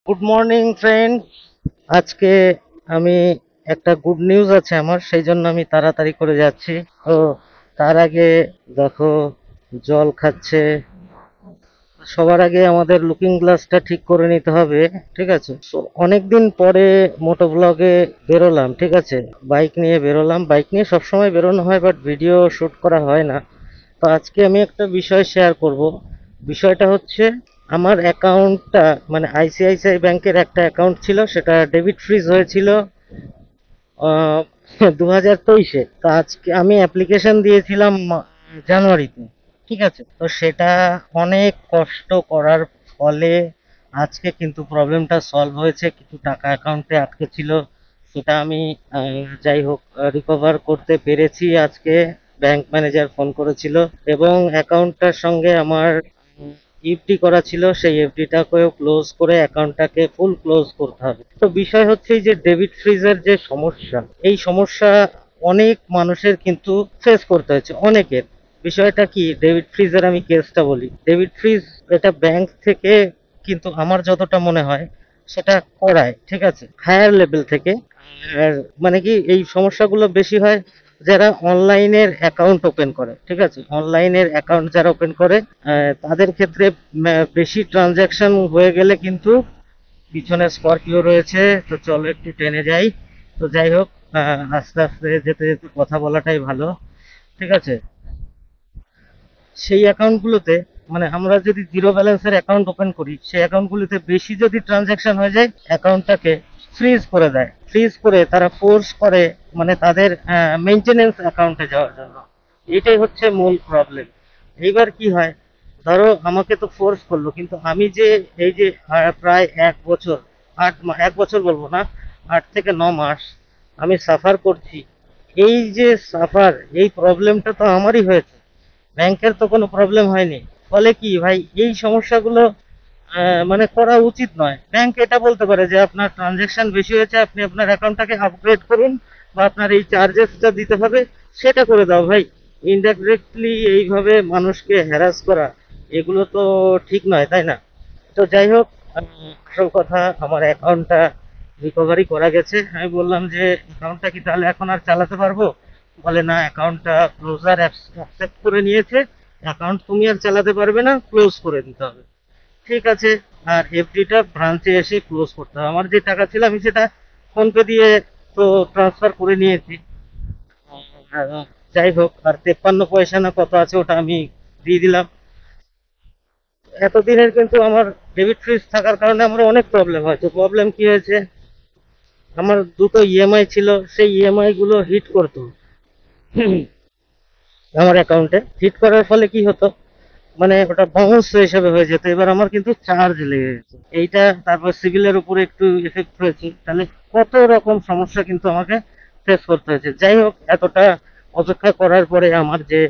Good morning friend. আজকে আমি একটা গুড নিউজ আছে আমার, সেই জন্য আমি তাড়াতাড়ি করে যাচ্ছি। তো তার আগে দেখো, জল খাচ্ছে। সবার আগে আমাদের লুকিং গ্লাসটা ঠিক করে নিতে হবে। ঠিক আছে, তো অনেকদিন পরে মোটো ব্লগে বেরোলাম। ঠিক আছে, বাইক নিয়ে বেরোলাম। বাইক নিয়ে সবসময় বেরোনো হয়, বাট ভিডিও শ্যুট করা হয় না। তো আজকে আমি একটা বিষয় শেয়ার করব। বিষয়টা হচ্ছে, আমার অ্যাকাউন্টটা মানে আইসিআইসিআই ব্যাংকের একটা অ্যাকাউন্ট ছিল, সেটা ডেবিট ফ্রিজ হয়েছিল 2023-এ। তো আজকে আমি অ্যাপ্লিকেশন দিয়েছিলাম জানুয়ারিতে। ঠিক আছে, তো সেটা অনেক কষ্ট করার ফলে আজকে কিন্তু প্রবলেমটা সলভ হয়েছে। কিছু টাকা অ্যাকাউন্টে আটকে ছিল, সেটা আমি যাই হোক রিকভার করতে পেরেছি আজকে। ব্যাংক ম্যানেজার ফোন করেছিল এবং অ্যাকাউন্টটার সঙ্গে আমার এফডি করা ছিল, সেই এফডিটাকেও ক্লোজ করে অ্যাকাউন্টটাকে ফুল ক্লোজ করতে হবে। তো বিষয় হচ্ছে যে ডেবিট ফ্রিজের যে সমস্যা, এই সমস্যা অনেক মানুষের কিন্তু ফেস করতে হয়েছে, অনেকের। বিষয়টা কি, ডেবিট ফ্রিজের আমি কেসটা বলি। ডেবিট ফ্রিজ এটা ব্যাংক থেকে কিন্তু আমার যতটা মনে হয় সেটা করায়, ঠিক আছে, হায়ার লেভেল থেকে। আর মানে কি, এই সমস্যাগুলো বেশি হয় যারা অনলাইনের অ্যাকাউন্ট ওপেন করে। ঠিক আছে, অনলাইনের অ্যাকাউন্ট যারা ওপেন করে তাদের ক্ষেত্রে বেশি ট্রানজ্যাকশন হয়ে গেলে কিন্তু পিছনে স্করপিও রয়েছে। তো চলো একটু টেনে যাই। তো যাই হোক, আস্তে আস্তে যেতে যেতে কথা বলাটাই ভালো। ঠিক আছে, সেই অ্যাকাউন্টগুলোতে মানে আমরা যদি জিরো ব্যালেন্সের অ্যাকাউন্ট ওপেন করি, সেই অ্যাকাউন্টগুলোতে বেশি যদি ট্রানজ্যাকশন হয়ে যায়, অ্যাকাউন্টটাকে ফ্রিজ করে দেয়। ফ্রিজ করে তারা ফোর্স করে মানে তাদের মেনটেনেন্স অ্যাকাউন্টে যাওয়ার জন্য। এটাই হচ্ছে মূল প্রবলেম। এইবার কি হয়, ধরো আমাকে তো ফোর্স করলো, কিন্তু আমি যে এই যে প্রায় 1 বছর, 1 বছর বলবো না, 8 থেকে 9 মাস আমি সাফার করছি। এই যে সাফার, এই প্রবলেমটা তো আমারই হয়েছে, ব্যাংকের তো কোনো প্রবলেম হয়নি। ফলে কি ভাই, এই সমস্যাগুলো মানে করা উচিত নয়। ব্যাংক এটা বলতে পারে যে আপনার ট্রানজেকশন বেশি হয়েছে, আপনি আপনার অ্যাকাউন্টটাকে আপগ্রেড করুন বা আপনার এই চার্জেসটা দিতে হবে, সেটা করে দাও ভাই। ইনডাইরেক্টলি এইভাবে মানুষকে হ্যারাস করা, এগুলো তো ঠিক নয়, তাই না? তো যাই হোক, আসল কথা, আমার অ্যাকাউন্টটা রিকভারি করা গেছে। আমি বললাম যে অ্যাকাউন্টটা কি তাহলে এখন আর চালাতে পারবো? বলে না, অ্যাকাউন্টটা ক্লোজার অ্যাকসেপ্ট করে নিয়েছে, অ্যাকাউন্ট তুমি আর চালাতে পারবে না, ক্লোজ করে দিতে হবে। ঠিক আছে, আর এফডিটা ব্রাঞ্চে এসে ক্লোজ করতে হবে। আমার যে টাকা ছিল আমি সেটা ফোনপে দিয়ে তো ট্রান্সফার করে নিয়েছি। যাই হোক, আর 53 পয়সা না কত আছে ওটা আমি দিয়ে দিলাম। এতদিনের কিন্তু আমার ডেবিট ফ্রিজ থাকার কারণে আমার অনেক প্রবলেম হয়। তো প্রবলেম কি হয়েছে, আমার দুটো ইএমআই ছিল, সেই ইএমআই গুলো হিট করতো আমার অ্যাকাউন্টে। হিট করার ফলে কি হতো, মানে ওটা বাউন্স হিসেবে হয়ে যেত। এবার আমার কিন্তু চার্জ লেগে গেছে এইটা, তারপর সিভিলের উপরে একটু এফেক্ট হয়েছে। তাহলে কত রকম সমস্যা কিন্তু আমাকে ফেস করতে হয়েছে। যাই হোক, এতটা অপেক্ষা করার পরে আমার যে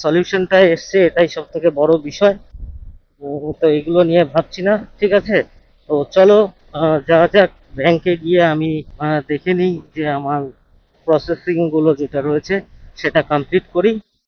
সলিউশনটা এসছে, এটাই সব থেকে বড় বিষয়। তো এগুলো নিয়ে ভাবছি না। ঠিক আছে, তো চলো যাওয়া যাক। ব্যাংকে গিয়ে আমি দেখে নিই যে আমার প্রসেসিং গুলো যেটা রয়েছে সেটা কমপ্লিট করি।